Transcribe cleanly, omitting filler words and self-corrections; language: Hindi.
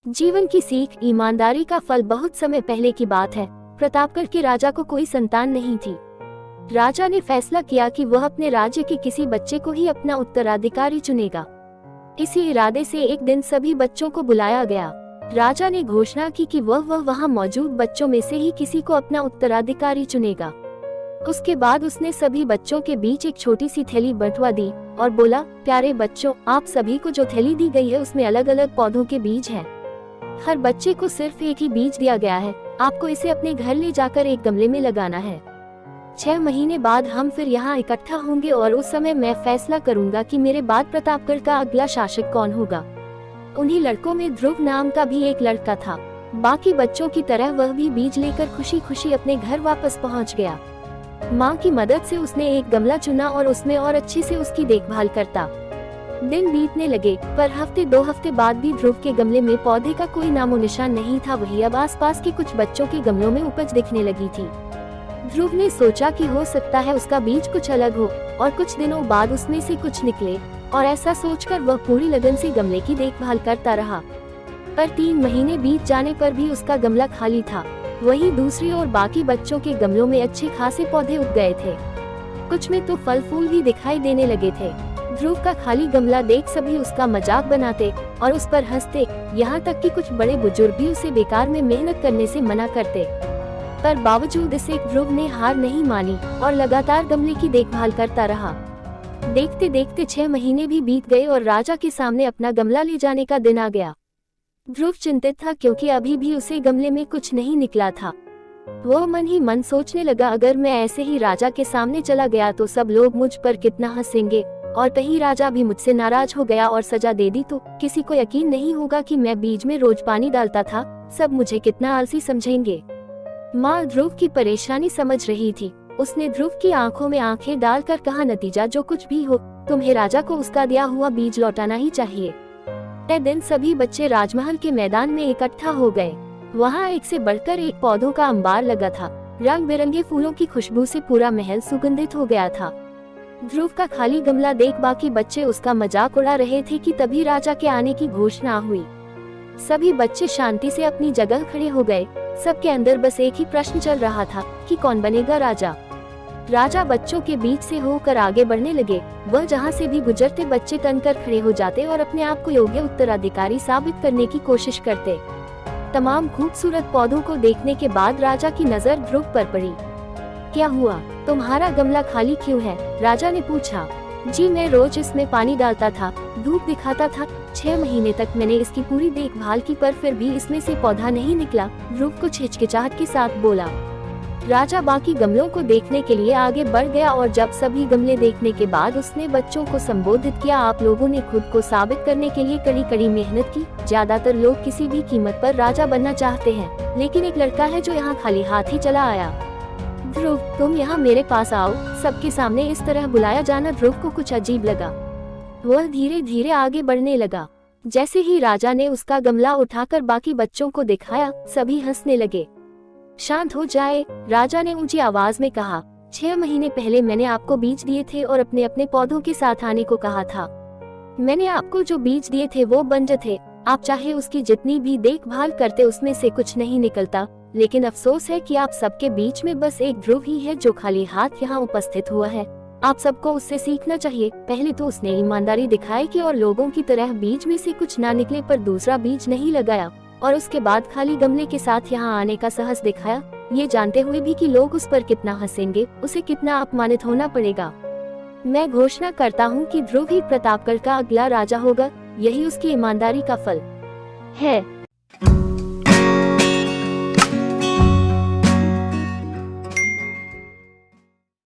जीवन की सीख, ईमानदारी का फल। बहुत समय पहले की बात है। प्रतापगढ़ के राजा को कोई संतान नहीं थी। राजा ने फैसला किया कि वह अपने राज्य के किसी बच्चे को ही अपना उत्तराधिकारी चुनेगा। इसी इरादे से एक दिन सभी बच्चों को बुलाया गया। राजा ने घोषणा की कि वह वहां मौजूद बच्चों में से ही किसी को अपना उत्तराधिकारी चुनेगा। उसके बाद उसने सभी बच्चों के बीच एक छोटी सी थैली बंटवा दी और बोला, प्यारे बच्चों, आप सभी को जो थैली दी गई है उसमें अलग अलग पौधों के बीज हैं। हर बच्चे को सिर्फ एक ही बीज दिया गया है। आपको इसे अपने घर ले जाकर एक गमले में लगाना है। 6 महीने बाद हम फिर यहाँ इकट्ठा होंगे और उस समय मैं फैसला करूंगा कि मेरे बाद प्रतापगढ़ का अगला शासक कौन होगा। उन्हीं लड़कों में ध्रुव नाम का भी एक लड़का था। बाकी बच्चों की तरह वह भी बीज लेकर खुशी खुशी अपने घर वापस पहुँच गया। माँ की मदद से उसने एक गमला चुना और उसमें और अच्छे से उसकी देखभाल करता। दिन बीतने लगे, पर हफ्ते 2 हफ्ते बाद भी ध्रुव के गमले में पौधे का कोई नामो निशान नहीं था। वही अब आसपास के कुछ बच्चों के गमलों में उपज दिखने लगी थी। ध्रुव ने सोचा कि हो सकता है उसका बीज कुछ अलग हो और कुछ दिनों बाद उसमें से कुछ निकले, और ऐसा सोचकर वह पूरी लगन से गमले की देखभाल करता रहा। पर 3 महीने बीत जाने पर भी उसका गमला खाली था। वहीं दूसरी ओर बाकी बच्चों के गमलों में अच्छे खासे पौधे उग गए थे। कुछ में तो फल फूल भी दिखाई देने लगे थे। ध्रुव का खाली गमला देख सभी उसका मजाक बनाते और उस पर हंसते, यहाँ तक कि कुछ बड़े बुजुर्ग भी उसे बेकार में मेहनत करने से मना करते। पर बावजूद इसे ध्रुव ने हार नहीं मानी और लगातार गमले की देखभाल करता रहा। देखते देखते 6 महीने भी बीत गए और राजा के सामने अपना गमला ले जाने का दिन आ गया। ध्रुव चिंतित था क्योंकि अभी भी उसे गमले में कुछ नहीं निकला था। वह मन ही मन सोचने लगा, अगर मैं ऐसे ही राजा के सामने चला गया तो सब लोग मुझ पर कितना हंसेंगे, और कहीं राजा भी मुझसे नाराज हो गया और सजा दे दी तो किसी को यकीन नहीं होगा कि मैं बीज में रोज पानी डालता था। सब मुझे कितना आलसी समझेंगे। माँ ध्रुव की परेशानी समझ रही थी। उसने ध्रुव की आंखों में आंखें डालकर कहा, नतीजा जो कुछ भी हो, तुम्हें राजा को उसका दिया हुआ बीज लौटाना ही चाहिए। तय दिन सभी बच्चे राजमहल के मैदान में इकट्ठा हो गए। वहाँ एक से बढ़कर एक पौधों का अंबार लगा था। रंग बिरंगे फूलों की खुशबू से पूरा महल सुगंधित हो गया था। ध्रुव का खाली गमला देख बाकी बच्चे उसका मजाक उड़ा रहे थे कि तभी राजा के आने की घोषणा हुई। सभी बच्चे शांति से अपनी जगह खड़े हो गए। सबके अंदर बस एक ही प्रश्न चल रहा था कि कौन बनेगा राजा। राजा बच्चों के बीच से होकर आगे बढ़ने लगे। वह जहाँ से भी गुजरते बच्चे तनकर खड़े हो जाते और अपने आप को योग्य उत्तराधिकारी साबित करने की कोशिश करते। तमाम खूबसूरत पौधों को देखने के बाद राजा की नजर ध्रुव पर पड़ी। क्या हुआ, तुम्हारा गमला खाली क्यों है? राजा ने पूछा। जी, मैं रोज इसमें पानी डालता था, धूप दिखाता था। 6 महीने तक मैंने इसकी पूरी देखभाल की, पर फिर भी इसमें से पौधा नहीं निकला। ध्रुव कुछ हिचकिचाहट के साथ बोला। राजा बाकी गमलों को देखने के लिए आगे बढ़ गया और जब सभी गमले देखने के बाद उसने बच्चों को संबोधित किया, आप लोगों ने खुद को साबित करने के लिए कड़ी कड़ी मेहनत की। ज्यादातर लोग किसी भी कीमत पर राजा बनना चाहते हैं, लेकिन एक लड़का है जो यहाँ खाली हाथ ही चला आया। ध्रुव, तुम यहाँ मेरे पास आओ। सबके सामने इस तरह बुलाया जाना ध्रुव को कुछ अजीब लगा। वह धीरे धीरे आगे बढ़ने लगा। जैसे ही राजा ने उसका गमला उठाकर बाकी बच्चों को दिखाया, सभी हंसने लगे। शांत हो जाए, राजा ने ऊंची आवाज में कहा। 6 महीने पहले मैंने आपको बीज दिए थे और अपने अपने पौधों के साथ आने को कहा था। मैंने आपको जो बीज दिए थे वो बंजर थे। आप चाहे उसकी जितनी भी देखभाल करते उसमें से कुछ नहीं निकलता। लेकिन अफसोस है कि आप सबके बीच में बस एक ध्रुव ही है जो खाली हाथ यहाँ उपस्थित हुआ है। आप सबको उससे सीखना चाहिए। पहले तो उसने ईमानदारी दिखाई कि और लोगों की तरह बीज में से कुछ ना निकले पर दूसरा बीज नहीं लगाया, और उसके बाद खाली गमले के साथ यहाँ आने का साहस दिखाया, ये जानते हुए भी कि लोग उस पर कितना हंसेंगे, उसे कितना अपमानित होना पड़ेगा। मैं घोषणा करता हूँ कि ध्रुव ही प्रतापगढ़ का अगला राजा होगा। यही उसकी ईमानदारी का फल है।